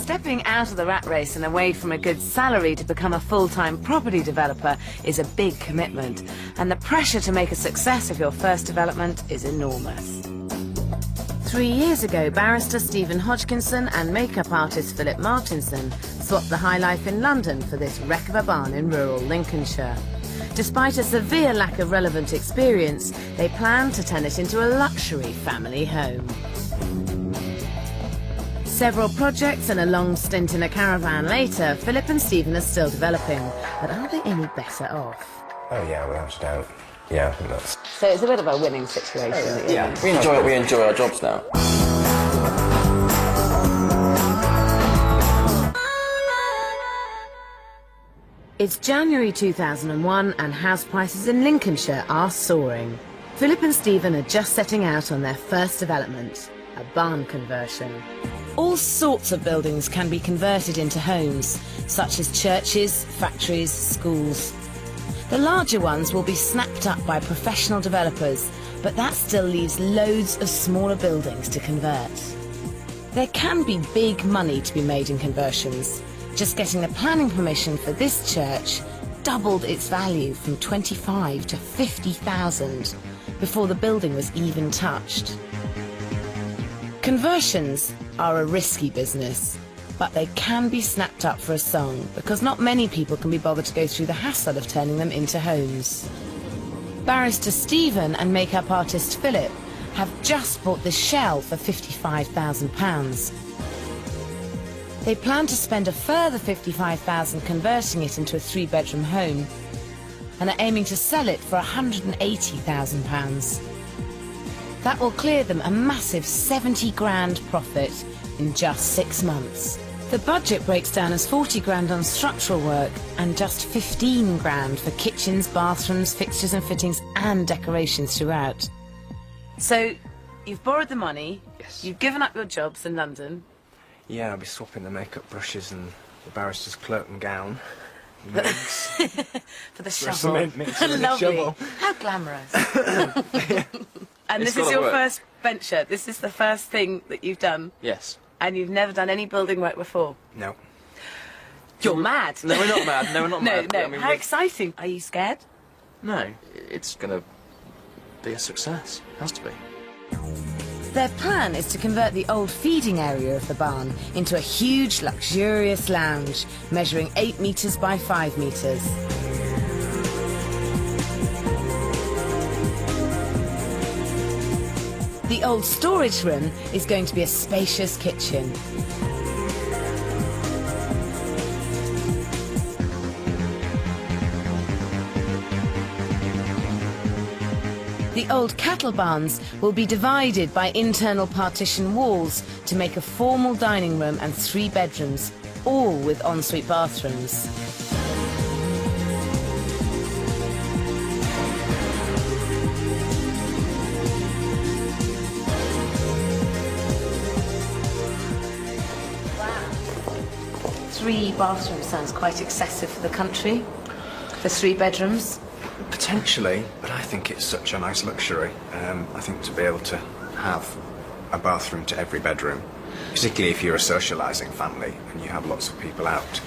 Stepping out of the rat race and away from a good salary to become a full-time property developer is a big commitment, and the pressure to make a success of your first development is enormous. 3 years ago, barrister Stephen Hodgkinson and makeup artist Philip Martinson swapped the high life in London for this wreck of a barn in rural Lincolnshire. Despite a severe lack of relevant experience, they plan to turn it into a luxury family home. Several projects and a long stint in a caravan later, Philip and Stephen are still developing. But are they any better off? Oh yeah, without a doubt. Yeah, I think that's... So it's a bit of a winning situation. Yeah, we enjoy our jobs now. It's January 2001 and house prices in Lincolnshire are soaring. Philip and Stephen are just setting out on their first development, a barn conversion. All sorts of buildings can be converted into homes, such as churches, factories, schools. The larger ones will be snapped up by professional developers, but that still leaves loads of smaller buildings to convert. There can be big money to be made in conversions. Just getting the planning permission for this church doubled its value from 25 to 50,000 before the building was even touched. Conversions are a risky business, but they can be snapped up for a song because not many people can be bothered to go through the hassle of turning them into homes. Barrister Stephen and makeup artist Philip have just bought this shell for £55,000. They plan to spend a further £55,000 converting it into a 3-bedroom home and are aiming to sell it for £180,000. That will clear them a massive 70 grand profit in just 6 months. The budget breaks down as 40 grand on structural work and just 15 grand for kitchens, bathrooms, fixtures and fittings and decorations throughout. So, you've borrowed the money, Yes. You've given up your jobs in London. Yeah, I'll be swapping the makeup brushes and the barrister's cloak and gown. Wigs. For the For shovel. cement mixer and a Lovely. shovel. How glamorous. And It's this is gotta your work. first venture. This is the first thing that you've done. Yes. And you've never done any building work before. No. You're mad. No, we're not mad. No, we're not No, mad. no. I mean, How exciting. Are you scared? No, it's going to be a success. It has to be. Their plan is to convert the old feeding area of the barn into a huge, luxurious lounge, measuring 8 metres by 5 metres. The old storage room is going to be a spacious kitchen. The old cattle barns will be divided by internal partition walls to make a formal dining room and 3 bedrooms, all with ensuite bathrooms. Wow. 3 bathrooms sounds quite excessive for the country, for 3 bedrooms. Potentially, but I think it's such a nice luxury. I think to be able to have a bathroom to every bedroom, particularly if you're a socialising family and you have lots of people out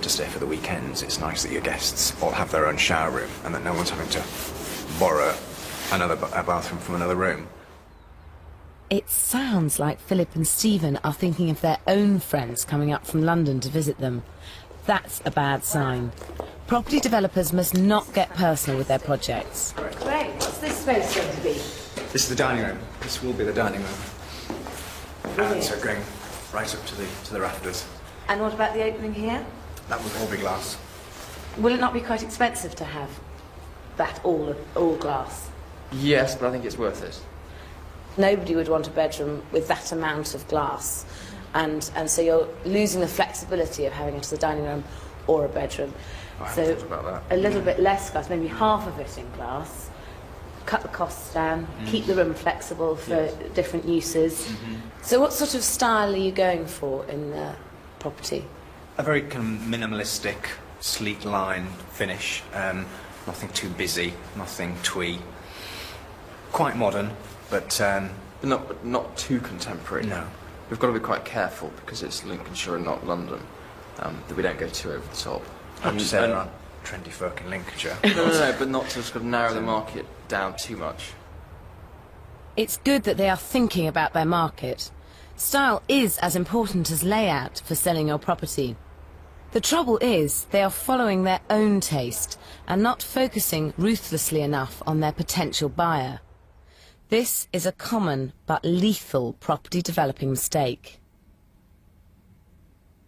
to stay for the weekends, it's nice that your guests all have their own shower room and that no one's having to borrow a bathroom from another room. It sounds like Philip and Stephen are thinking of their own friends coming up from London to visit them. That's a bad sign. Property developers must not get personal with their projects. Great. What's this space going to be? This is the dining room. This will be the dining room. And so going right up to the rafters. And what about the opening here? That will all be glass. Will it not be quite expensive to have that all glass? Yes, but I think it's worth it. Nobody would want a bedroom with that amount of glass. And so you're losing the flexibility of having it as a dining room or a bedroom. I So haven't thought about that. a little bit less glass, maybe half of it in glass, cut the costs down, keep the room flexible for different uses. So what sort of style are you going for in the property? A very kind of minimalistic, sleek line finish. Nothing too busy, nothing twee. Quite modern, but But not too contemporary. no. We've got to be quite careful because it's Lincolnshire and not London, that we don't go too over the top. Not to say there aren't trendy folk in Lincolnshire. No, but not to sort of narrow the market down too much. It's good that they are thinking about their market. Style is as important as layout for selling your property. The trouble is, they are following their own taste and not focusing ruthlessly enough on their potential buyer. This is a common but lethal property developing mistake.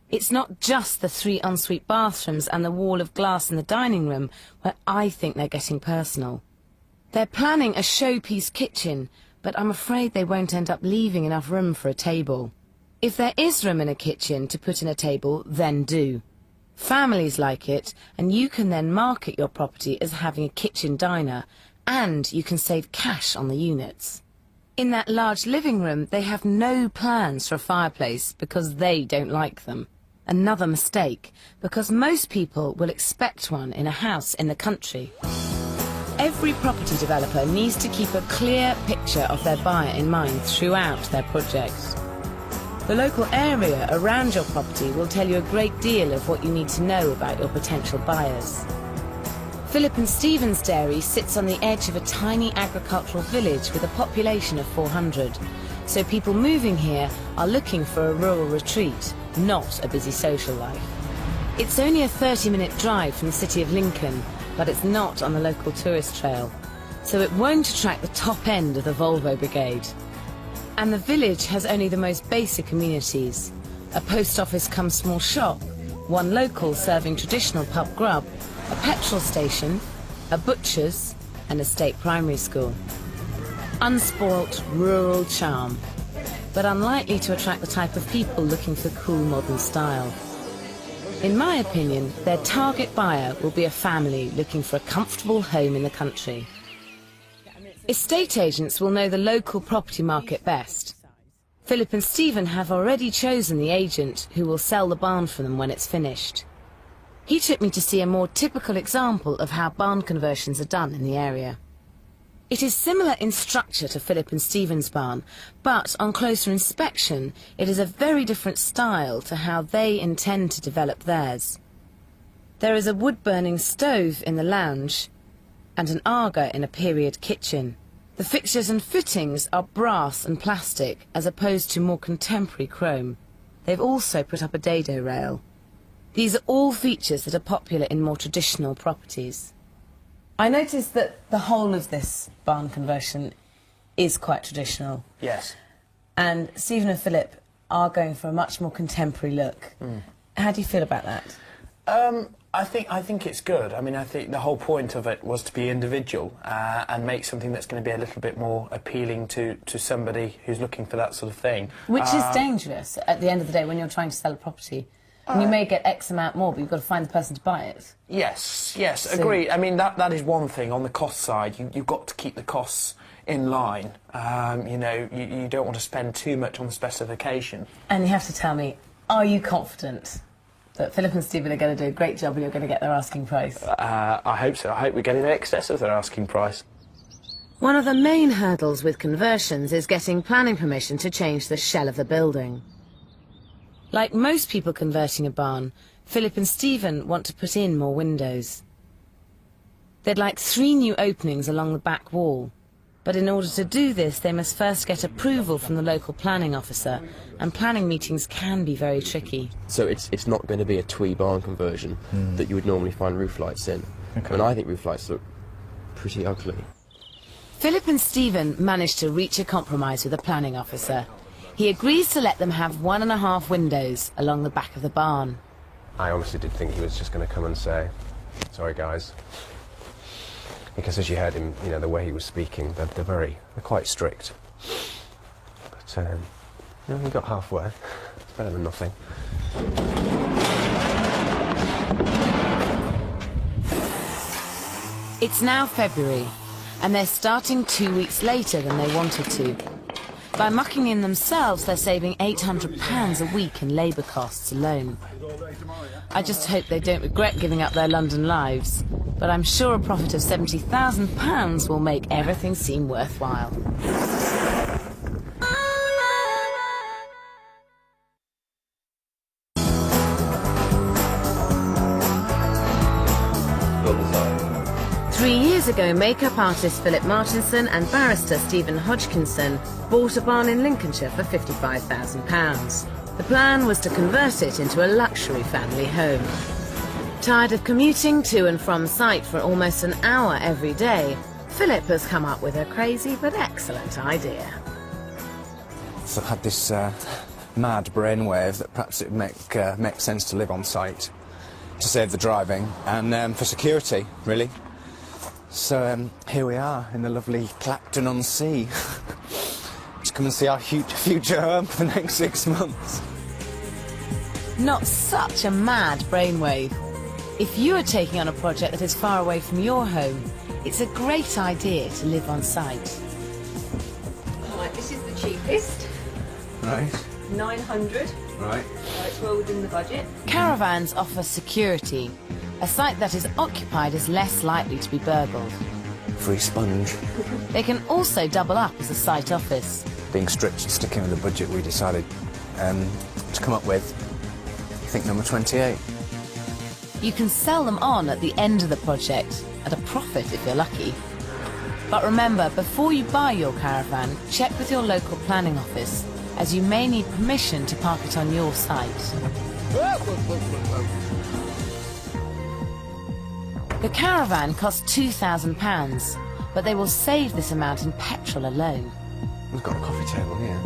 It's not just the 3 ensuite bathrooms and the wall of glass in the dining room where I think they're getting personal. They're planning a showpiece kitchen, but I'm afraid they won't end up leaving enough room for a table. If there is room in a kitchen to put in a table, then do. Families like it, and you can then market your property as having a kitchen diner, and you can save cash on the units. In that large living room, they have no plans for a fireplace because they don't like them. Another mistake, because most people will expect one in a house in the country. Every property developer needs to keep a clear picture of their buyer in mind throughout their project. The local area around your property will tell you a great deal of what you need to know about your potential buyers. Philip and Stephen's dairy sits on the edge of a tiny agricultural village with a population of 400, so people moving here are looking for a rural retreat, not a busy social life. It's only a 30-minute drive from the city of Lincoln, but it's not on the local tourist trail, so it won't attract the top end of the Volvo brigade. And the village has only the most basic amenities: a post office cum small shop, one local serving traditional pub grub, a petrol station, a butcher's, and a state primary school. Unspoilt rural charm, but unlikely to attract the type of people looking for cool modern style. In my opinion, their target buyer will be a family looking for a comfortable home in the country. Estate agents will know the local property market best. Philip and Stephen have already chosen the agent who will sell the barn for them when it's finished. He took me to see a more typical example of how barn conversions are done in the area. It is similar in structure to Philip and Stephen's barn, but on closer inspection, it is a very different style to how they intend to develop theirs. There is a wood-burning stove in the lounge and an Aga in a period kitchen. The fixtures and fittings are brass and plastic as opposed to more contemporary chrome. They've also put up a dado rail. These are all features that are popular in more traditional properties. I noticed that the whole of this barn conversion is quite traditional. Yes. And Stephen and Philip are going for a much more contemporary look. How do you feel about that? I think it's good. I mean, I think the whole point of it was to be individual and make something that's going to be a little bit more appealing to somebody who's looking for that sort of thing. Which is dangerous at the end of the day when you're trying to sell a property. And you may get X amount more, but you've got to find the person to buy it. Yes, agreed. I mean, that is one thing. On the cost side, you've got to keep the costs in line. You know, you don't want to spend too much on the specification. And you have to tell me, are you confident that Philip and Stephen are going to do a great job and you're going to get their asking price? I hope so. I hope we're getting in excess of their asking price. One of the main hurdles with conversions is getting planning permission to change the shell of the building. Like most people converting a barn, Philip and Stephen want to put in more windows. They'd like 3 new openings along the back wall, but in order to do this they must first get approval from the local planning officer, and planning meetings can be very tricky. So it's not going to be a twee barn conversion that you would normally find roof lights in. Okay. And I think roof lights look pretty ugly. Philip and Stephen managed to reach a compromise with the planning officer. He agrees to let them have 1.5 windows along the back of the barn. I honestly did think he was just going to come and say, sorry guys. Because as you heard him, you know, the way he was speaking, they're quite strict. But, you know, we got halfway. It's better than nothing. It's now February, and they're starting 2 weeks later than they wanted to. By mucking in themselves, they're saving £800 a week in labour costs alone. I just hope they don't regret giving up their London lives, but I'm sure a profit of £70,000 will make everything seem worthwhile. 3 years ago, makeup artist Philip Martinson and barrister Stephen Hodgkinson bought a barn in Lincolnshire for £55,000. The plan was to convert it into a luxury family home. Tired of commuting to and from site for almost an hour every day, Philip has come up with a crazy but excellent idea. So I've had this mad brainwave that perhaps it would make sense to live on site to save the driving and for security, really. So here we are in the lovely Clacton-on-Sea. To come and see our future home for the next 6 months. Not such a mad brainwave. If you are taking on a project that is far away from your home, it's a great idea to live on site. Right, this is the cheapest. Right. 900. Right. It's well within the budget. Caravans offer security. A site that is occupied is less likely to be burgled. Free sponge. They can also double up as a site office. Being strict and sticking with the budget we decided to come up with, I think number 28. You can sell them on at the end of the project, at a profit if you're lucky. But remember, before you buy your caravan, check with your local planning office, as you may need permission to park it on your site. The caravan costs £2,000, but they will save this amount in petrol alone. We've got a coffee table here.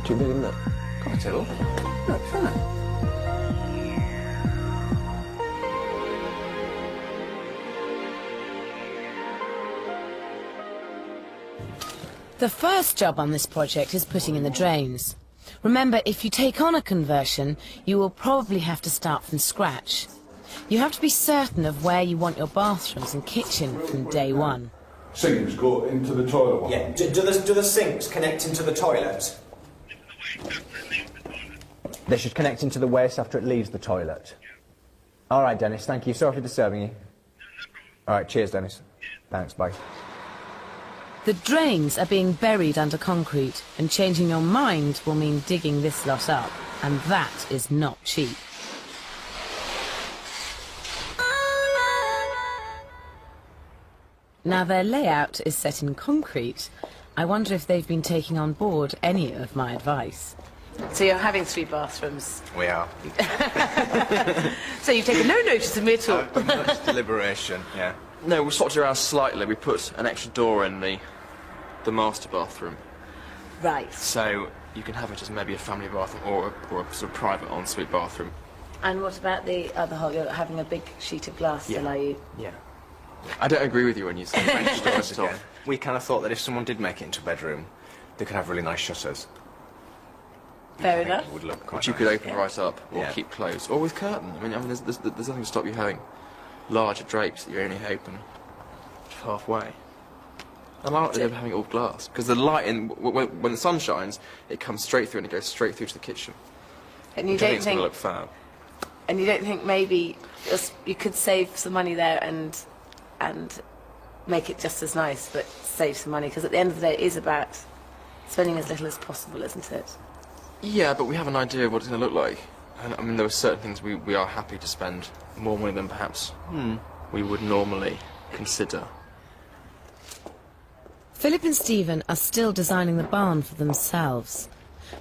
Too big, isn't it? Coffee table? No, fine. The first job on this project is putting in the drains. Remember, if you take on a conversion, you will probably have to start from scratch. You have to be certain of where you want your bathrooms and kitchen from day one. Sinks go into the toilet one? Yeah. Do the sinks connect into the toilet? They should connect into the waste after it leaves the toilet. All right, Dennis, thank you. Sorry for disturbing you. All right, cheers, Dennis. Thanks, bye. The drains are being buried under concrete, and changing your mind will mean digging this lot up, and that is not cheap. Now their layout is set in concrete. I wonder if they've been taking on board any of my advice. So you're having 3 bathrooms? We are. So you've taken no notice of me at all? Much deliberation, yeah. No, we swapped it around slightly. We put an extra door in the master bathroom. Right. So you can have it as maybe a family bathroom or a sort of private ensuite bathroom. And what about the other hole? You're having a big sheet of glass, still, are you? Yeah. I don't agree with you when you say French doors at all. Yeah. We kind of thought that if someone did make it into a bedroom, they could have really nice shutters. Fair I think enough. it would look quite Which you nice. could open right up or Yeah. keep closed, or with curtain. I mean there's nothing to stop you having larger drapes that you only open halfway. I like the having it all glass, because the light, when the sun shines, it comes straight through and it goes straight through to the kitchen. And you Which I don't think it's going think, to look fab. and you don't think maybe you could save some money there and make it just as nice, but save some money? Because at the end of the day, it is about spending as little as possible, isn't it? Yeah, but we have an idea of what it's going to look like. And I mean, there are certain things we are happy to spend more money than perhaps we would normally consider. Philip and Stephen are still designing the barn for themselves.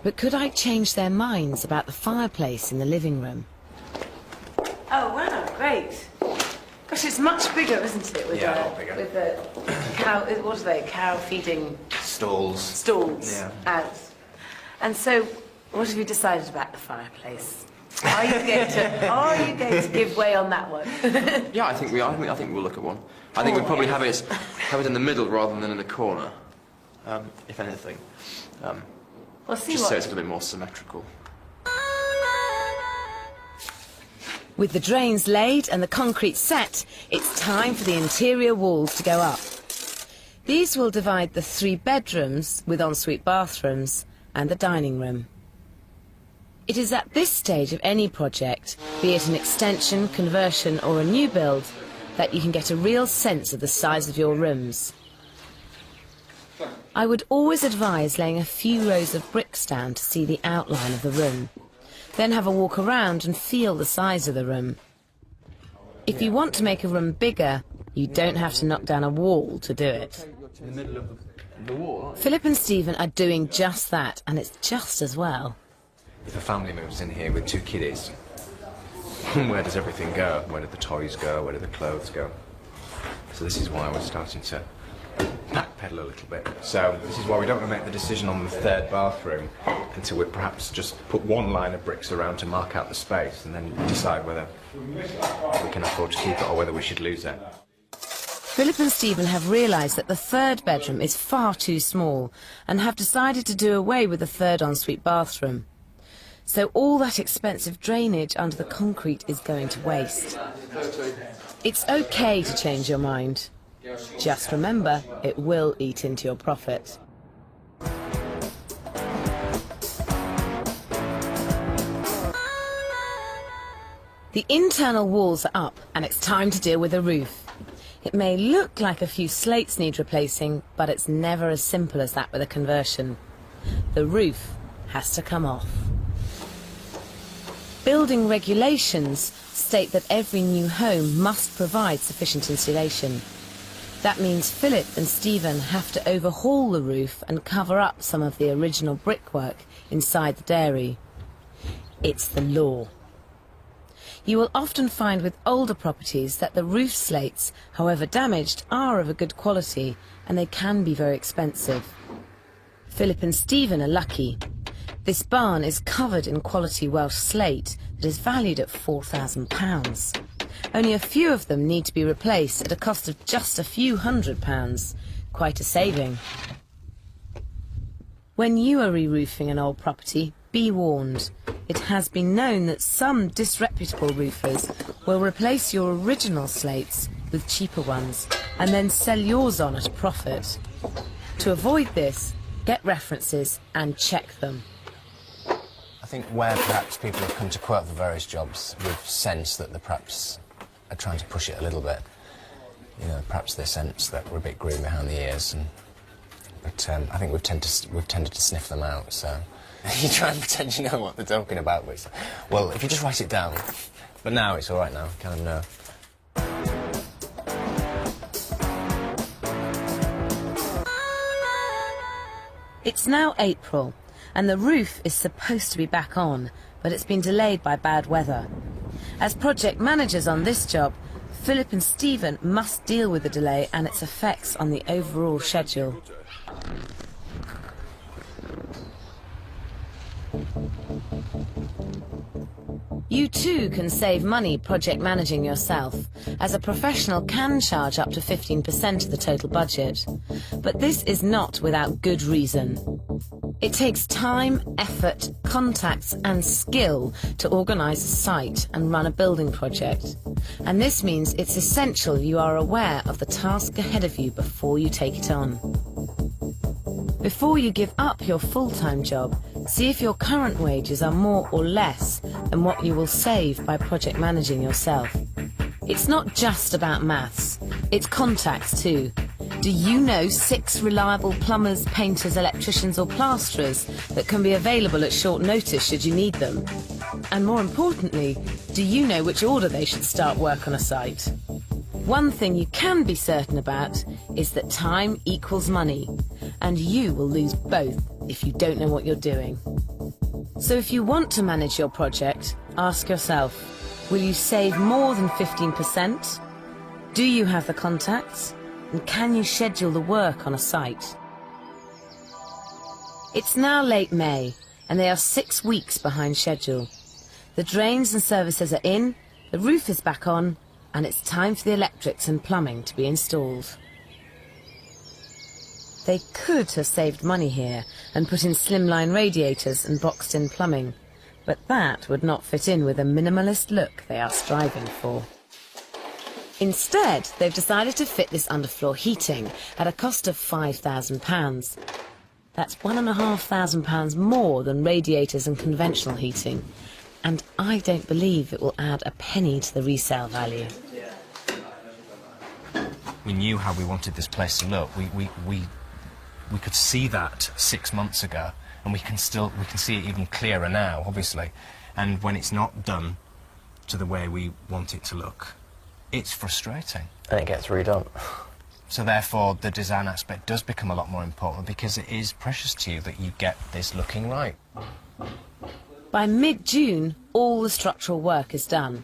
But could I change their minds about the fireplace in the living room? Oh, wow, great. Gosh, it's much bigger, isn't it? With Yeah, a lot bigger. With the cow, what are they, cow feeding Stalls. stalls Yeah. out. And so, what have you decided about the fireplace? Are you going to give way on that one? Yeah, I think we are. I think we'll look at one. I think we'll probably have it in the middle rather than in the corner, if anything. We'll see Just what... so it's a little bit more symmetrical. With the drains laid and the concrete set, it's time for the interior walls to go up. These will divide the 3 bedrooms with ensuite bathrooms and the dining room. It is at this stage of any project, be it an extension, conversion or a new build, that you can get a real sense of the size of your rooms. I would always advise laying a few rows of bricks down to see the outline of the room. Then have a walk around and feel the size of the room. If you want to make a room bigger, You don't have to knock down a wall to do it. In the middle of the wall. Philip and Stephen are doing just that, and it's just as well. If a family moves in here with 2 kiddies, where does everything go? Where do the toys go? Where do the clothes go? So this is why we're starting to backpedal a little bit. So this is why we don't want to make the decision on the 3rd bathroom until we perhaps just put 1 line of bricks around to mark out the space, and then decide whether we can afford to keep it or whether we should lose it. Philip and Stephen have realised that the 3rd bedroom is far too small and have decided to do away with the 3rd ensuite bathroom. So all that expensive drainage under the concrete is going to waste. It's okay to change your mind. Just remember, it will eat into your profit. The internal walls are up, and it's time to deal with the roof. It may look like a few slates need replacing, but it's never as simple as that with a conversion. The roof has to come off. Building regulations state that every new home must provide sufficient insulation. That means Philip and Stephen have to overhaul the roof and cover up some of the original brickwork inside the dairy. It's the law. You will often find with older properties that the roof slates, however damaged, are of a good quality, and they can be very expensive. Philip and Stephen are lucky. This barn is covered in quality Welsh slate that is valued at £4,000. Only a few of them need to be replaced at a cost of just a few £100s. Quite a saving. When you are re-roofing an old property, be warned. It has been known that some disreputable roofers will replace your original slates with cheaper ones and then sell yours on at a profit. To avoid this, get references and check them. I think where perhaps people have come to quote for various jobs, we've sensed that they perhaps are trying to push it a little bit. You know, perhaps they sense that we're a bit green behind the ears, but I think we've tended to sniff them out. So you try and pretend you know what they're talking about, but well, if you just write it down. But now it's all right now, kind of know. It's now April, and the roof is supposed to be back on, but it's been delayed by bad weather. As project managers on this job, Philip and Stephen must deal with the delay and its effects on the overall schedule. You too can save money project managing yourself, as a professional can charge up to 15% of the total budget. But this is not without good reason. It takes time, effort, contacts and skill to organise a site and run a building project. And this means it's essential you are aware of the task ahead of you before you take it on. Before you give up your full-time job, see if your current wages are more or less than what you will save by project managing yourself. It's not just about maths, it's contacts too. Do you know 6 reliable plumbers, painters, electricians or plasterers that can be available at short notice should you need them? And more importantly, do you know which order they should start work on a site? One thing you can be certain about is that time equals money, and you will lose both if you don't know what you're doing. So if you want to manage your project, ask yourself, will you save more than 15%? Do you have the contacts? And can you schedule the work on a site? It's now late May, and they are 6 weeks behind schedule. The drains and services are in, the roof is back on, and it's time for the electrics and plumbing to be installed. They could have saved money here and put in slimline radiators and boxed-in plumbing, but that would not fit in with the minimalist look they are striving for. Instead, they've decided to fit this underfloor heating at a cost of £5,000. That's £1,500 more than radiators and conventional heating, and I don't believe it will add a penny to the resale value. We knew how we wanted this place to look. We could see that 6 months ago, and we can see it even clearer now, obviously. And when it's not done to the way we want it to look, it's frustrating. And it gets redone. So therefore, the design aspect does become a lot more important because it is precious to you that you get this looking right. By mid-June, all the structural work is done.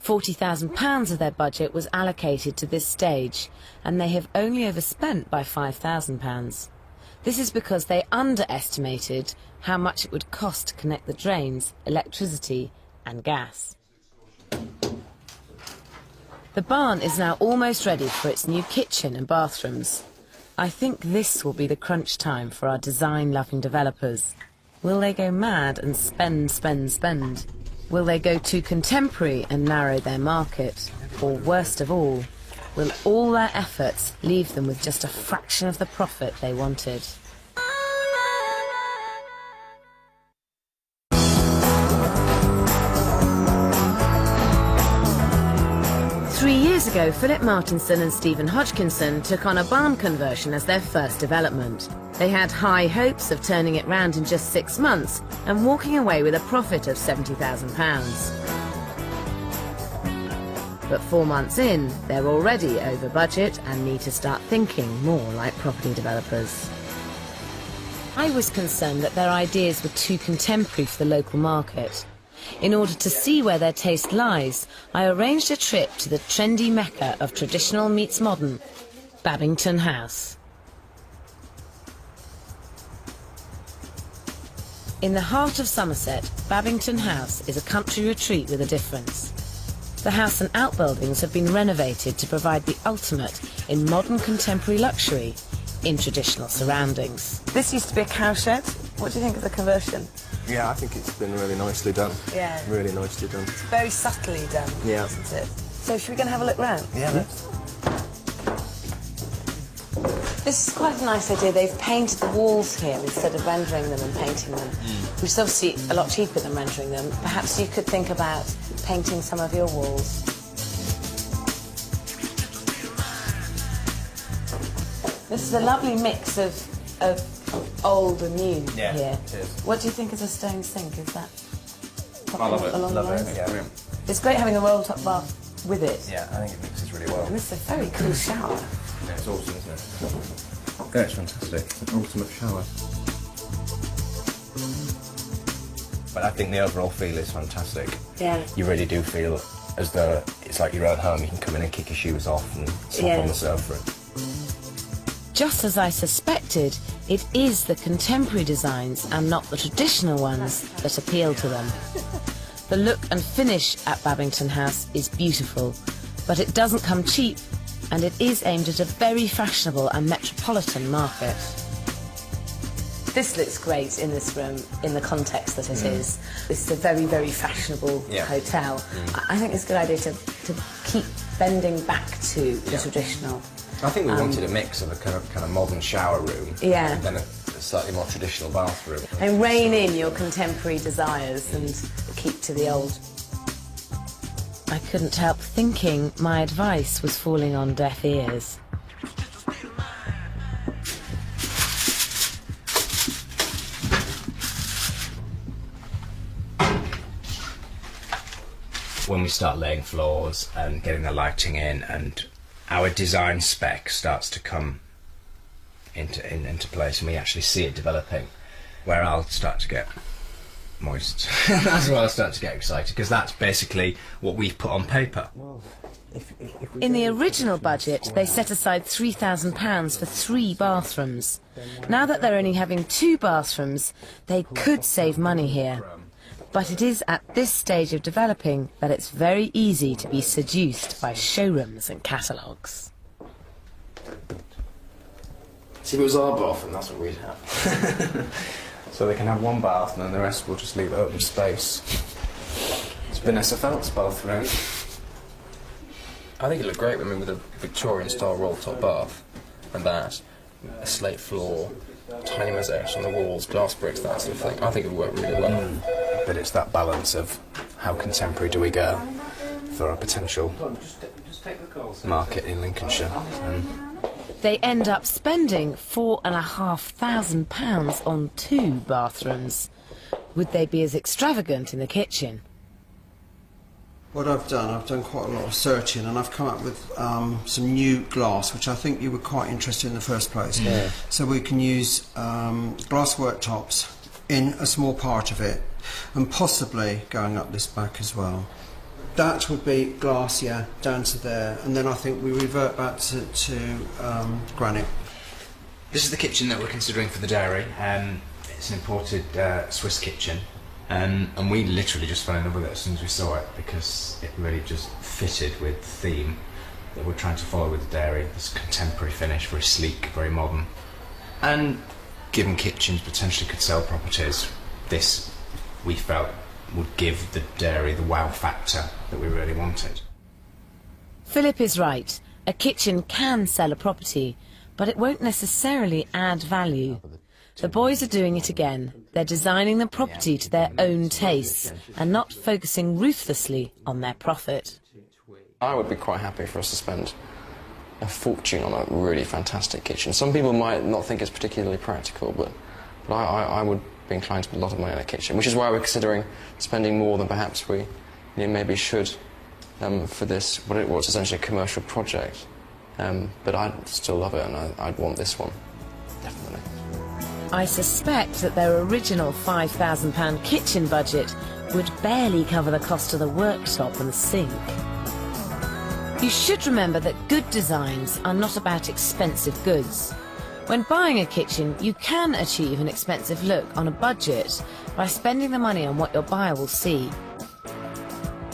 £40,000 of their budget was allocated to this stage, and they have only overspent by £5,000. This is because they underestimated how much it would cost to connect the drains, electricity and gas. The barn is now almost ready for its new kitchen and bathrooms. I think this will be the crunch time for our design-loving developers. Will they go mad and spend, spend, spend? Will they go too contemporary and narrow their market? Or worst of all, will all their efforts leave them with just a fraction of the profit they wanted? Three years ago, Philip Martinson and Stephen Hodgkinson took on a barn conversion as their first development. They had high hopes of turning it round in just 6 months and walking away with a profit of £70,000. But 4 months in, they're already over budget and need to start thinking more like property developers. I was concerned that their ideas were too contemporary for the local market. In order to see where their taste lies, I arranged a trip to the trendy mecca of traditional meets modern, Babington House. In the heart of Somerset, Babington House is a country retreat with a difference. The house and outbuildings have been renovated to provide the ultimate in modern contemporary luxury in traditional surroundings. This used to be a cowshed. What do you think of the conversion? Yeah, I think it's been really nicely done. Yeah. Really nicely done. It's very subtly done, Yeah. isn't it? So should we go and have a look round? Yeah, let's. This is quite a nice idea. They've painted the walls here instead of rendering them and painting them, which is obviously a lot cheaper than rendering them. Perhaps you could think about painting some of your walls. This is a lovely mix of old and new here. It is. What do you think of the stone sink? Is that I love it. along Love the lines? it. Yeah. It's great having a roll-top bath with it. Yeah, I think it mixes really well. And this is a very cool shower. Yeah, it's awesome, isn't it? Yeah, it's fantastic. It's an ultimate shower. But I think the overall feel is fantastic. Yeah. You really do feel as though it's like your own home. You can come in and kick your shoes off and slop on the sofa. Just as I suspected, it is the contemporary designs and not the traditional ones that appeal to them. The look and finish at Babington House is beautiful, but it doesn't come cheap, and it is aimed at a very fashionable and metropolitan market. This looks great in this room, in the context that it is. This is a very, very fashionable hotel. I think it's a good idea to keep bending back to the traditional. I think we wanted a mix of a kind of modern shower room and then a slightly more traditional bathroom. And rein in your contemporary desires and keep to the old. I couldn't help thinking my advice was falling on deaf ears. When we start laying floors and getting the lighting in, and our design spec starts to come into place, and we actually see it developing, where I'll start to get moist. That's where I'll start to get excited, because that's basically what we've put on paper. In the original budget, they set aside £3,000 for 3 bathrooms. Now that they're only having 2 bathrooms, they could save money here. But it is at this stage of developing that it's very easy to be seduced by showrooms and catalogues. See, if it was our bathroom, that's what we'd have. So they can have 1 bath and then the rest we'll just leave open space. It's Vanessa Felt's bathroom. I think it looked great, with a Victorian-style roll-top bath, and that, a slate floor, tiny mosaics on the walls, glass bricks, that sort of thing. I think it would work really well. But it's that balance of how contemporary do we go for a potential market in Lincolnshire. They end up spending £4,500 on 2 bathrooms. Would they be as extravagant in the kitchen? What I've done quite a lot of searching, and I've come up with some new glass, which I think you were quite interested in the first place. Yeah. So we can use glass worktops in a small part of it, and possibly going up this back as well. That would be glass, yeah, down to there, and then I think we revert back to granite. This is the kitchen that we're considering for the dairy. It's an imported Swiss kitchen. And we literally just fell in love with it as soon as we saw it, because it really just fitted with the theme that we're trying to follow with the dairy. This contemporary finish, very sleek, very modern. And given kitchens potentially could sell properties, this, we felt, would give the dairy the wow factor that we really wanted. Philip is right. A kitchen can sell a property, but it won't necessarily add value. The boys are doing it again. They're designing the property to their own tastes and not focusing ruthlessly on their profit. I would be quite happy for us to spend a fortune on a really fantastic kitchen. Some people might not think it's particularly practical, but I would be inclined to put a lot of money on a kitchen, which is why we're considering spending more than perhaps we maybe should for this, what's essentially a commercial project. But I'd still love it, and I'd want this one, definitely. I suspect that their original £5,000 kitchen budget would barely cover the cost of the worktop and the sink. You should remember that good designs are not about expensive goods. When buying a kitchen, you can achieve an expensive look on a budget by spending the money on what your buyer will see.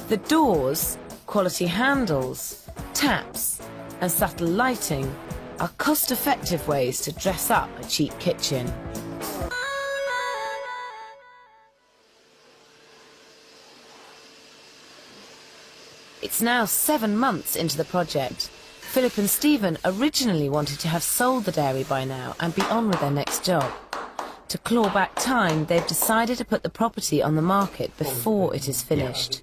The doors, quality handles, taps and subtle lighting are cost-effective ways to dress up a cheap kitchen. It's now 7 months into the project. Philip and Stephen originally wanted to have sold the dairy by now and be on with their next job. To claw back time, they've decided to put the property on the market before it is finished.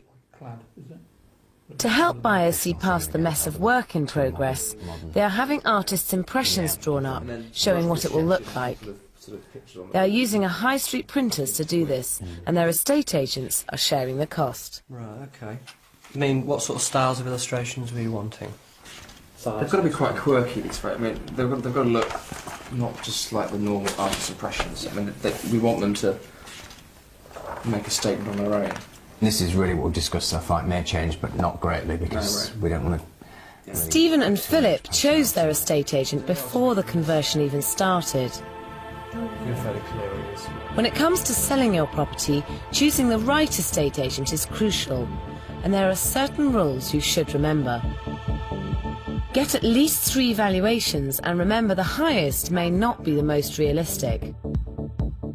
To help buyers see past the mess of work in progress, they are having artists' impressions drawn up, showing what it will look like. They are using a high street printers to do this, and their estate agents are sharing the cost. Right, okay. I mean, what sort of styles of illustrations were you wanting? They've got to be quite quirky, these. I mean, they've got to look not just like the normal artist's impressions. I mean, we want them to make a statement on their own. This is really what we've discussed so far. It may change, but not greatly, because we don't want to... Stephen and Philip chose their estate agent before the conversion even started. You're fairly clear on this. When it comes to selling your property, choosing the right estate agent is crucial, and there are certain rules you should remember. Get at least 3 valuations, and remember the highest may not be the most realistic.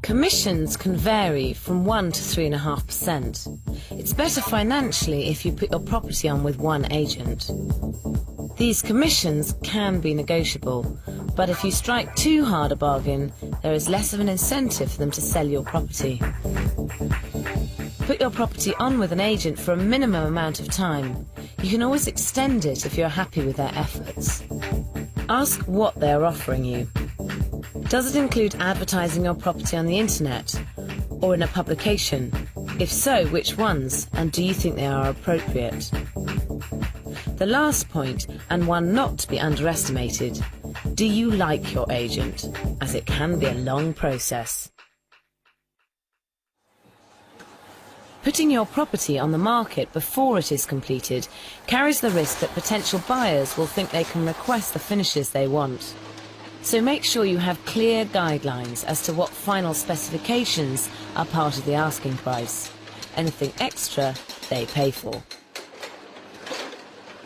Commissions can vary from 1 to 3.5%. It's better financially if you put your property on with one agent. These commissions can be negotiable, but if you strike too hard a bargain, there is less of an incentive for them to sell your property. Put your property on with an agent for a minimum amount of time. You can always extend it if you're happy with their efforts. Ask what they are offering you. Does it include advertising your property on the internet or in a publication? If so, which ones, and do you think they are appropriate? The last point, and one not to be underestimated, do you like your agent, as it can be a long process. Putting your property on the market before it is completed carries the risk that potential buyers will think they can request the finishes they want. So make sure you have clear guidelines as to what final specifications are part of the asking price. Anything extra, they pay for.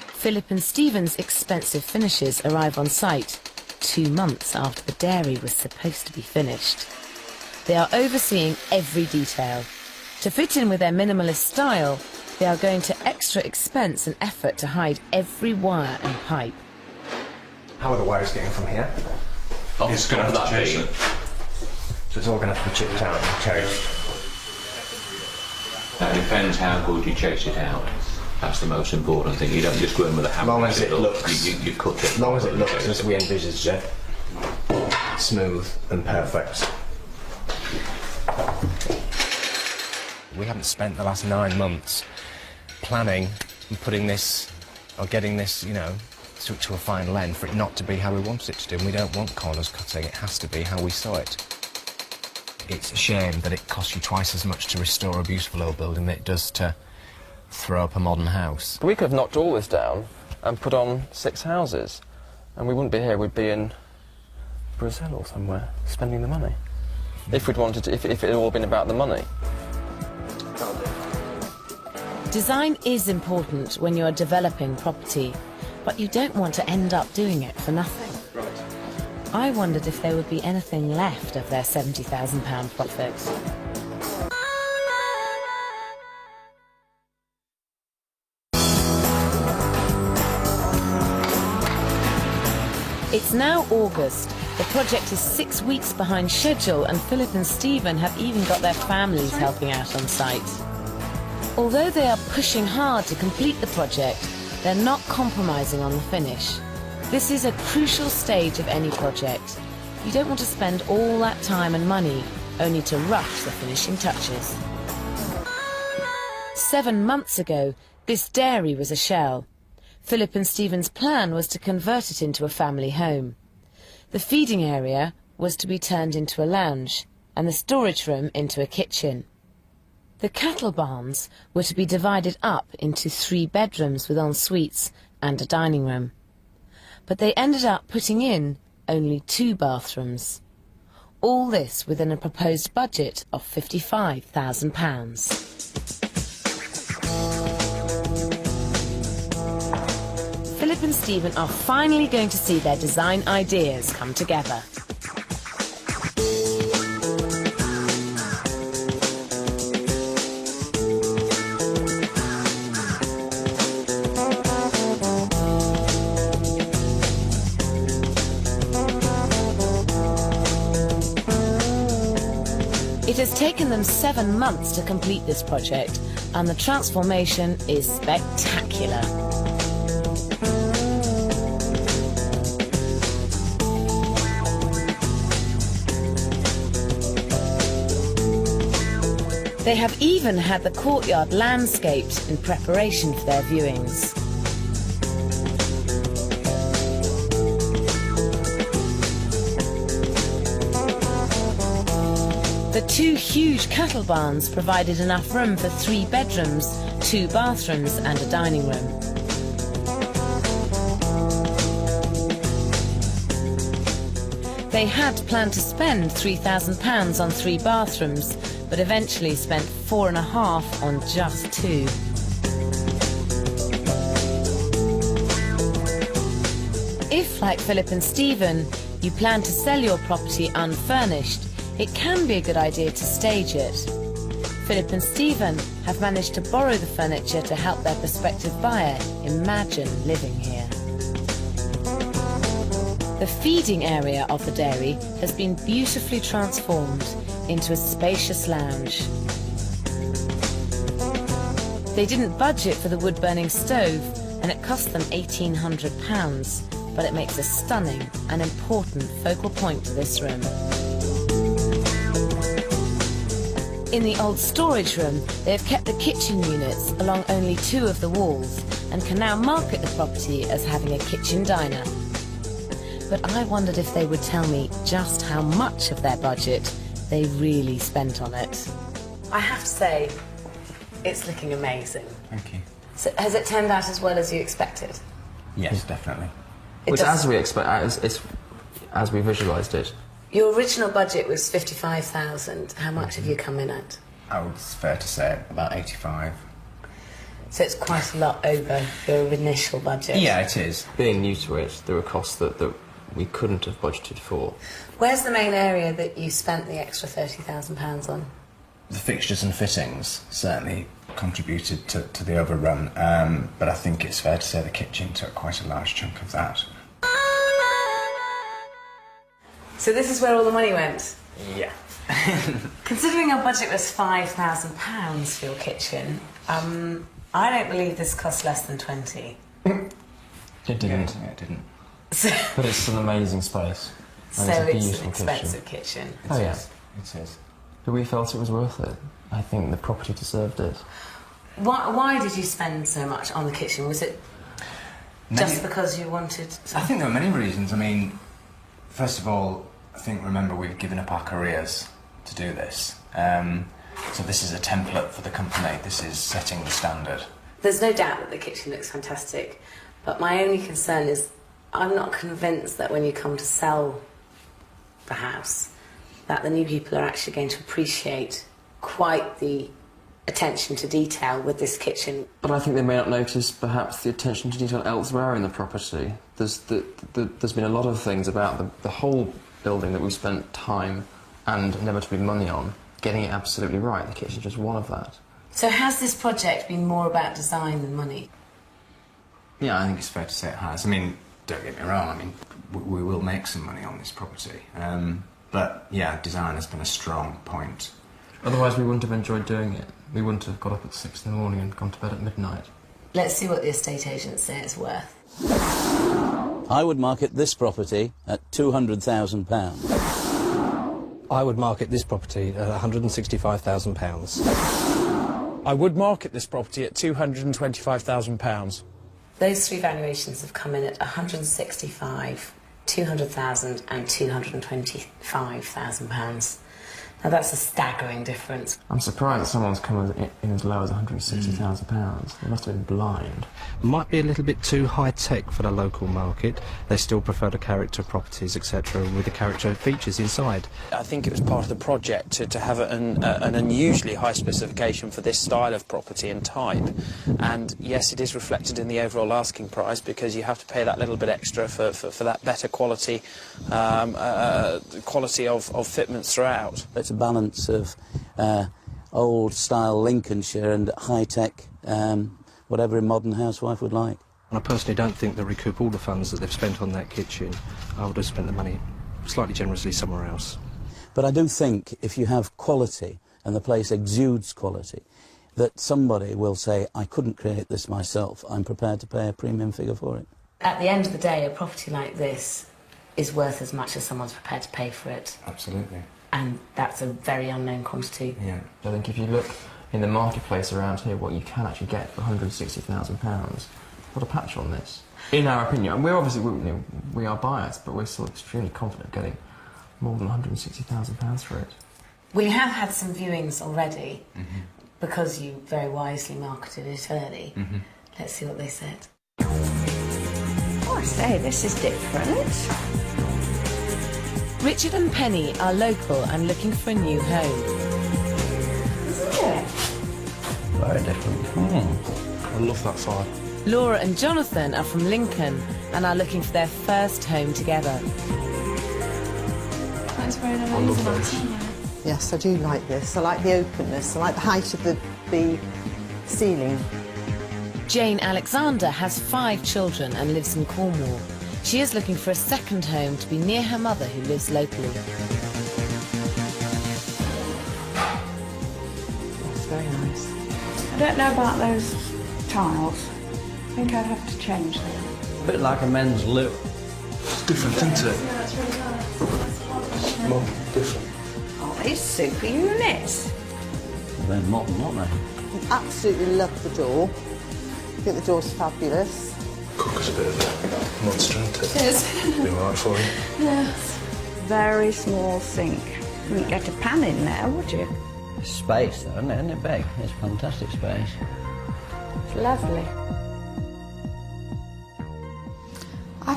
Philip and Stephen's expensive finishes arrive on site 2 months after the dairy was supposed to be finished. They are overseeing every detail. To fit in with their minimalist style, they are going to extra expense and effort to hide every wire and pipe. How are the wires getting from here? It's going to have to chase it. So it's all going to have to be chipped out and chased. That depends how good you chase it out. That's the most important thing. You don't just go in with a hammer. As long as it looks, you cut it. As long as it looks as we envisaged it, smooth and perfect. We haven't spent the last 9 months planning and putting this, or getting this, you know, to a fine length for it not to be how we wanted it to do. And we don't want corners cutting, it has to be how we saw it. It's a shame that it costs you twice as much to restore a beautiful old building than it does to throw up a modern house. We could have knocked all this down and put on 6 houses, and we wouldn't be here, we'd be in Brazil or somewhere, spending the money. If we'd wanted to, if it had all been about the money. Design is important when you are developing property, but you don't want to end up doing it for nothing. Right. I wondered if there would be anything left of their £70,000 profit. It's now August. The project is 6 weeks behind schedule, and Philip and Stephen have even got their families helping out on site. Although they are pushing hard to complete the project, they're not compromising on the finish. This is a crucial stage of any project. You don't want to spend all that time and money only to rush the finishing touches. 7 months ago, this dairy was a shell. Philip and Stephen's plan was to convert it into a family home. The feeding area was to be turned into a lounge, and the storage room into a kitchen. The cattle barns were to be divided up into 3 bedrooms with en-suites and a dining room. But they ended up putting in only 2 bathrooms. All this within a proposed budget of £55,000. Philip and Stephen are finally going to see their design ideas come together. It has taken them 7 months to complete this project, and the transformation is spectacular. They have even had the courtyard landscaped in preparation for their viewings. The 2 huge cattle barns provided enough room for 3 bedrooms, 2 bathrooms and a dining room. They had planned to spend £3,000 on 3 bathrooms, but eventually spent 4.5 on just 2. If, like Philip and Stephen, you plan to sell your property unfurnished, it can be a good idea to stage it. Philip and Stephen have managed to borrow the furniture to help their prospective buyer imagine living here. The feeding area of the dairy has been beautifully transformed into a spacious lounge. They didn't budget for the wood-burning stove, and it cost them £1,800, but it makes a stunning and important focal point to this room. In the old storage room, they have kept the kitchen units along only 2 of the walls and can now market the property as having a kitchen diner. But I wondered if they would tell me just how much of their budget they really spent on it. I have to say, it's looking amazing. Thank you. So has it turned out as well as you expected? Yes, definitely. It's as we expect, it's as we visualised it. Your original budget was £55,000. How much have you come in at? It's fair to say about 85. So it's quite a lot over your initial budget. Yeah, it is. Being new to it, there were costs that we couldn't have budgeted for. Where's the main area that you spent the extra £30,000 on? The fixtures and fittings certainly contributed to the overrun, but I think it's fair to say the kitchen took quite a large chunk of that. So this is where all the money went? Yeah. Considering our budget was £5,000 for your kitchen, I don't believe this cost less than 20. It didn't. Yeah, it didn't. So, But it's an amazing space. And so it's a it's beautiful an expensive kitchen. Oh yeah. It is. But we felt it was worth it. I think the property deserved it. Why did you spend so much on the kitchen? Was it just because you wanted... I think there were many reasons. I mean, first of all, remember, we've given up our careers to do this. So this is a template for the company. This is setting the standard. There's no doubt that the kitchen looks fantastic, but my only concern is I'm not convinced that when you come to sell the house, that the new people are actually going to appreciate quite the attention to detail with this kitchen. But I think they may not notice perhaps the attention to detail elsewhere in the property. There's been a lot of things about the whole building that we've spent time and inevitably money on, getting it absolutely right. The kitchen's just one of that. So has this project been more about design than money? Yeah, I think it's fair to say it has. I mean, don't get me wrong, I mean, we will make some money on this property. But, yeah, design has been a strong point. Otherwise we wouldn't have enjoyed doing it. We wouldn't have got up at 6 in the morning and gone to bed at midnight. Let's see what the estate agents say it's worth. I would market this property at £200,000. I would market this property at £165,000. I would market this property at £225,000. Those three valuations have come in at 165, 200,000 and £225,000. Now that's a staggering difference. I'm surprised that someone's come in as low as £160,000. They must have been blind. Might be a little bit too high-tech for the local market. They still prefer the character properties, etc., with the character features inside. I think it was part of the project to have an unusually high specification for this style of property and type. And yes, it is reflected in the overall asking price because you have to pay that little bit extra for that better quality, quality of fitments throughout. It's a balance of old-style Lincolnshire and high-tech, whatever a modern housewife would like. And I personally don't think they'll recoup all the funds that they've spent on that kitchen. I would have spent the money slightly generously somewhere else. But I do think if you have quality, and the place exudes quality, that somebody will say, I couldn't create this myself, I'm prepared to pay a premium figure for it. At the end of the day, a property like this is worth as much as someone's prepared to pay for it. Absolutely. And that's a very unknown quantity. Yeah. I think if you look in the marketplace around here, what you can actually get for £160,000, what a patch on this. In our opinion, and we're obviously, we are biased, but we're still extremely confident of getting more than £160,000 for it. We have had some viewings already, because you very wisely marketed it early. Let's see what they said. Oh, I say, this is different. Richard and Penny are local and looking for a new home. Isn't it? Very different. I love that fire. Laura and Jonathan are from Lincoln and are looking for their first home together. That's very nice. I love those. Yes, I do like this. I like the openness. I like the height of the ceiling. Jane Alexander has 5 children and lives in Cornwall. She is looking for a second home to be near her mother who lives locally. That's very nice. I don't know about those tiles. I think I'd have to change them. A bit like a men's loo. It's different, isn't it? Yeah, it's really nice. Modern, different. Oh, these super units. They're modern, aren't they? I absolutely love the door. I think the door's fabulous. Cooker's a bit of a monster, isn't it? It is. Be right for you. Yes. Very small sink. You wouldn't get a pan in there, would you? Space, though, isn't it big? It's fantastic space. It's lovely. I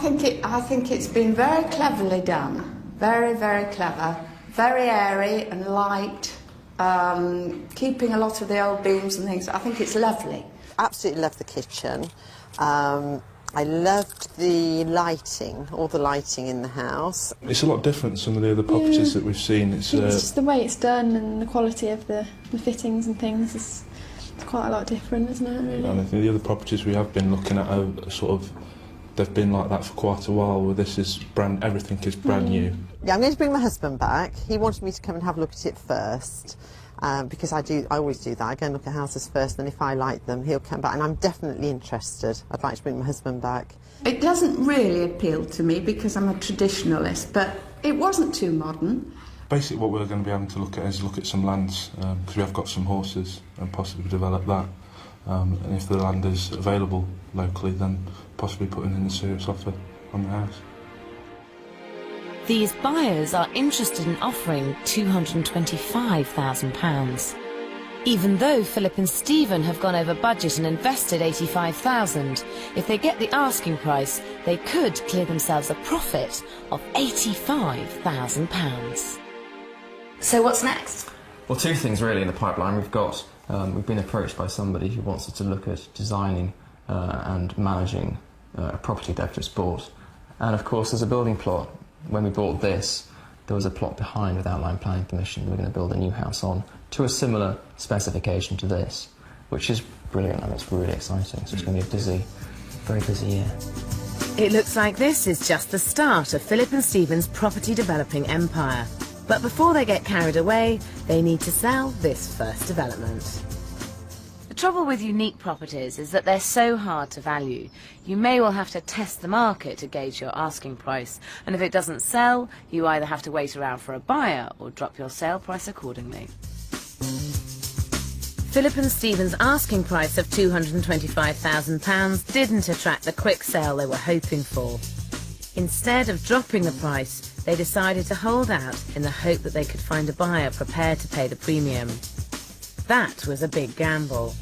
think it's been very cleverly done. Very, very clever. Very airy and light. Keeping a lot of the old beams and things. I think it's lovely. Absolutely love the kitchen. I loved the lighting, all the lighting in the house. It's a lot different to some of the other properties that we've seen. It's just the way it's done and the quality of the fittings and things is quite a lot different, isn't it, really? And I think the other properties we have been looking at are sort of, they've been like that for quite a while, where this is everything is brand new. Yeah, I'm going to bring my husband back. He wanted me to come and have a look at it first. Because I always do that. I go and look at houses first, and if I like them, he'll come back. And I'm definitely interested. I'd like to bring my husband back. It doesn't really appeal to me because I'm a traditionalist, but it wasn't too modern. Basically what we're going to be able to look at is look at some lands, because we have got some horses and possibly develop that. and if the land is available locally, then possibly putting in a serious offer on the house. These buyers are interested in offering £225,000. Even though Philip and Stephen have gone over budget and invested £85,000, if they get the asking price, they could clear themselves a profit of £85,000. So what's next? Well, two things really in the pipeline. We've been approached by somebody who wants us to look at designing and managing a property they've just bought. And of course there's a building plot. When we bought this, there was a plot behind with outline planning permission we're going to build a new house on to a similar specification to this, which is brilliant and it's really exciting. So it's going to be a busy, very busy year. It looks like this is just the start of Philip and Stephen's property developing empire. But before they get carried away, they need to sell this first development. The trouble with unique properties is that they're so hard to value. You may well have to test the market to gauge your asking price, and if it doesn't sell, you either have to wait around for a buyer or drop your sale price accordingly. Philip and Stephen's asking price of £225,000 didn't attract the quick sale they were hoping for. Instead of dropping the price, they decided to hold out in the hope that they could find a buyer prepared to pay the premium. That was a big gamble.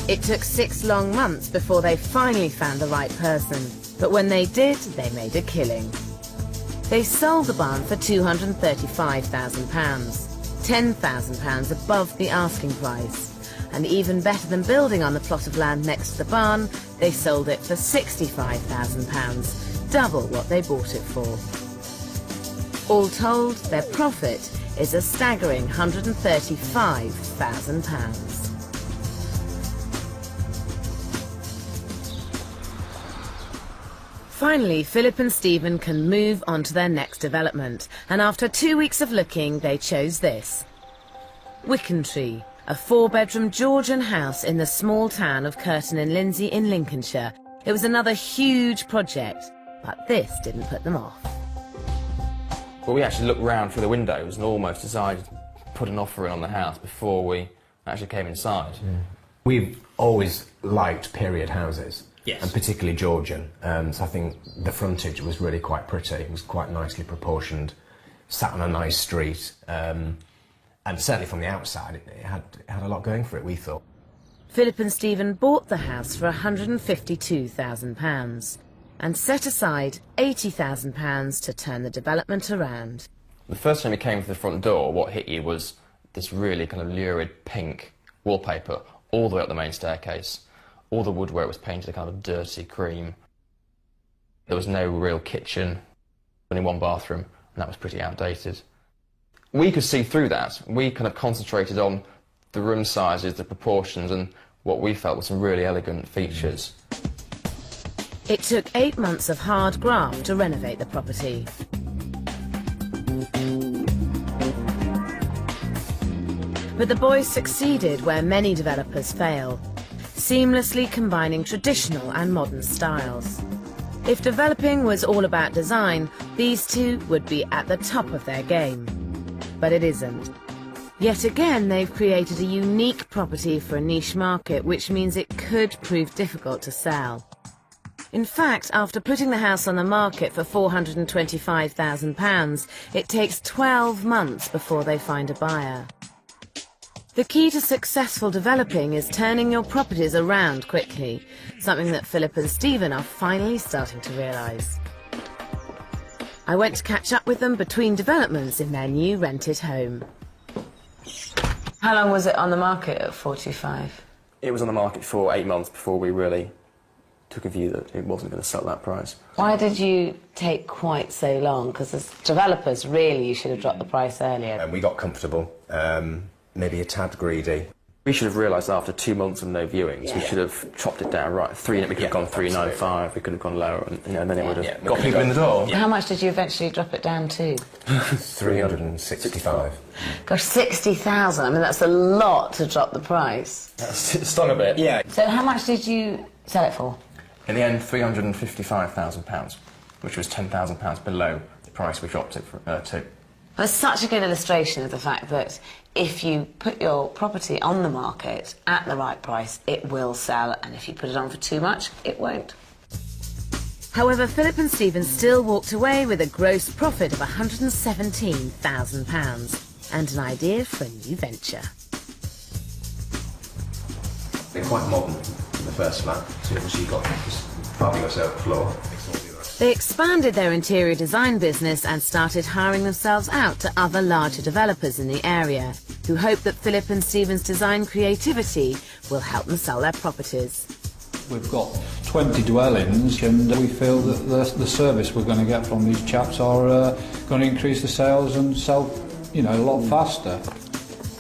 It took 6 long months before they finally found the right person, but when they did, they made a killing. They sold the barn for £235,000, £10,000 above the asking price. And even better than building on the plot of land next to the barn, they sold it for £65,000, double what they bought it for. All told, their profit is a staggering £135,000. Finally, Philip and Stephen can move on to their next development, and after 2 weeks of looking, they chose this. Wickentree, a 4-bedroom Georgian house in the small town of Curtin and Lindsey in Lincolnshire. It was another huge project, but this didn't put them off. Well, we actually looked round through the windows and almost decided to put an offer in on the house before we actually came inside. We've always liked period houses. Yes. And particularly Georgian. So I think the frontage was really quite pretty. It was quite nicely proportioned, sat on a nice street, and certainly from the outside it had a lot going for it, we thought. Philip and Stephen bought the house for £152,000 and set aside £80,000 to turn the development around. The first time we came to the front door, what hit you was this really kind of lurid pink wallpaper all the way up the main staircase. All the woodwork was painted a kind of dirty cream. There was no real kitchen, only one bathroom, and that was pretty outdated. We could see through that. We kind of concentrated on the room sizes, the proportions, and what we felt were some really elegant features. It took 8 months of hard graft to renovate the property. But the boys succeeded where many developers fail, seamlessly combining traditional and modern styles. If developing was all about design, these two would be at the top of their game. But it isn't. Yet again, they've created a unique property for a niche market, which means it could prove difficult to sell. In fact, after putting the house on the market for £425,000, it takes 12 months before they find a buyer. The key to successful developing is turning your properties around quickly, something that Philip and Stephen are finally starting to realise. I went to catch up with them between developments in their new rented home. How long was it on the market at 425? It was on the market for 8 months before we really took a view that it wasn't going to sell that price. Why did you take quite so long? Because as developers, really, you should have dropped the price earlier. And we got comfortable, maybe a tad greedy. We should have realised after 2 months of no viewings, we should have chopped it down right. We could have gone 395, we could have gone lower, and then it would have got people in the door. How much did you eventually drop it down to? 365. Gosh, 60,000. I mean, that's a lot to drop the price. It stung a bit. Yeah. So how much did you sell it for? In the end, £355,000, which was £10,000 below the price we dropped it to. That's such a good illustration of the fact that if you put your property on the market at the right price, it will sell, and if you put it on for too much, it won't. However, Philip and Stephen still walked away with a gross profit of £117,000 and an idea for a new venture. They're quite modern, the first flat. So obviously you've got this fabulous oak floor. They expanded their interior design business and started hiring themselves out to other larger developers in the area, who hope that Philip and Stephen's design creativity will help them sell their properties. We've got 20 dwellings, and we feel that the service we're going to get from these chaps are going to increase the sales and sell, you know, a lot faster.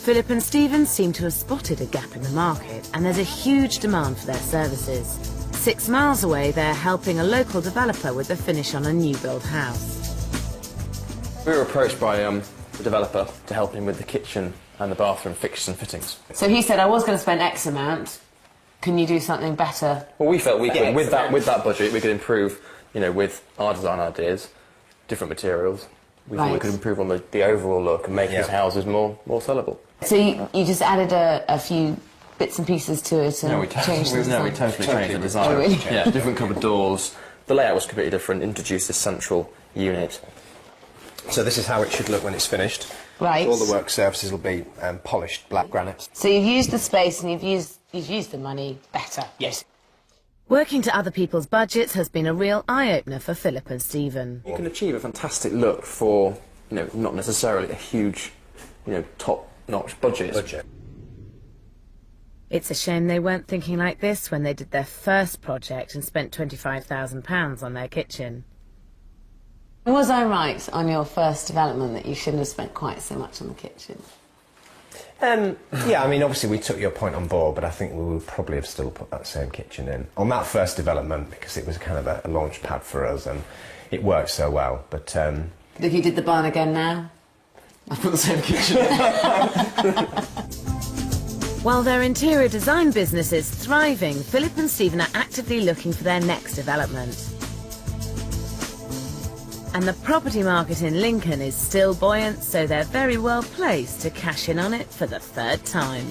Philip and Stephen seem to have spotted a gap in the market, and there's a huge demand for their services. 6 miles away, they're helping a local developer with the finish on a new build house. We were approached by the developer to help him with the kitchen and the bathroom fixtures and fittings. So he said, I was going to spend X amount. Can you do something better? Well, we felt we could, with that budget, we could improve, you know, with our design ideas, different materials. We thought we could improve on the overall look and make his houses more sellable. So you just added a few bits and pieces to it and changed the design? No, we totally changed the design. Oh, really? Yeah, different cupboard doors. The layout was completely different, introduced this central unit. So this is how it should look when it's finished. Right. All the work surfaces will be polished black granite. So you've used the space and you've used the money better. Yes. Working to other people's budgets has been a real eye-opener for Philip and Stephen. You can achieve a fantastic look for, you know, not necessarily a huge, you know, top-notch budget. It's a shame they weren't thinking like this when they did their first project and spent £25,000 on their kitchen. Was I right on your first development that you shouldn't have spent quite so much on the kitchen? Yeah, I mean, obviously we took your point on board, but I think we would probably have still put that same kitchen in. On that first development, because it was kind of a launch pad for us, and it worked so well, but... If you did the barn again now, I'd put the same kitchen in. While their interior design business is thriving, Philip and Stephen are actively looking for their next development. And the property market in Lincoln is still buoyant, so they're very well placed to cash in on it for the third time.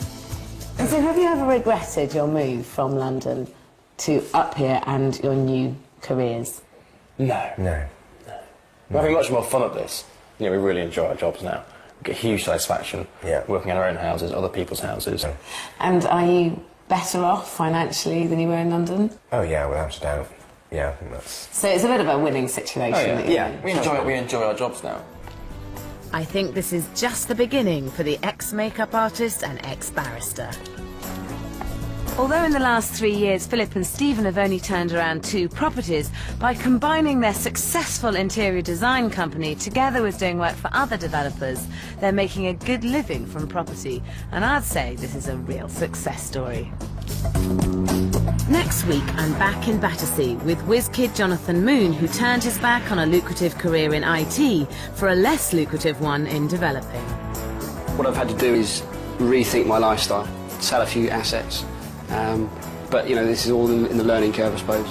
And so have you ever regretted your move from London to up here and your new careers? No. We're having much more fun at this. You know, we really enjoy our jobs now. We get huge satisfaction working in our own houses, other people's houses. And are you better off financially than you were in London? Oh yeah, without a doubt. Yeah, I think that's... So it's a bit of a winning situation. Oh, yeah. We enjoy our jobs now. I think this is just the beginning for the ex-makeup artist and ex-barrister. Although in the last 3 years, Philip and Stephen have only turned around 2 properties, by combining their successful interior design company together with doing work for other developers, they're making a good living from property, and I'd say this is a real success story. Next week, I'm back in Battersea with whiz kid Jonathan Moon, who turned his back on a lucrative career in IT for a less lucrative one in developing. What I've had to do is rethink my lifestyle, sell a few assets. But, you know, this is all in the learning curve, I suppose.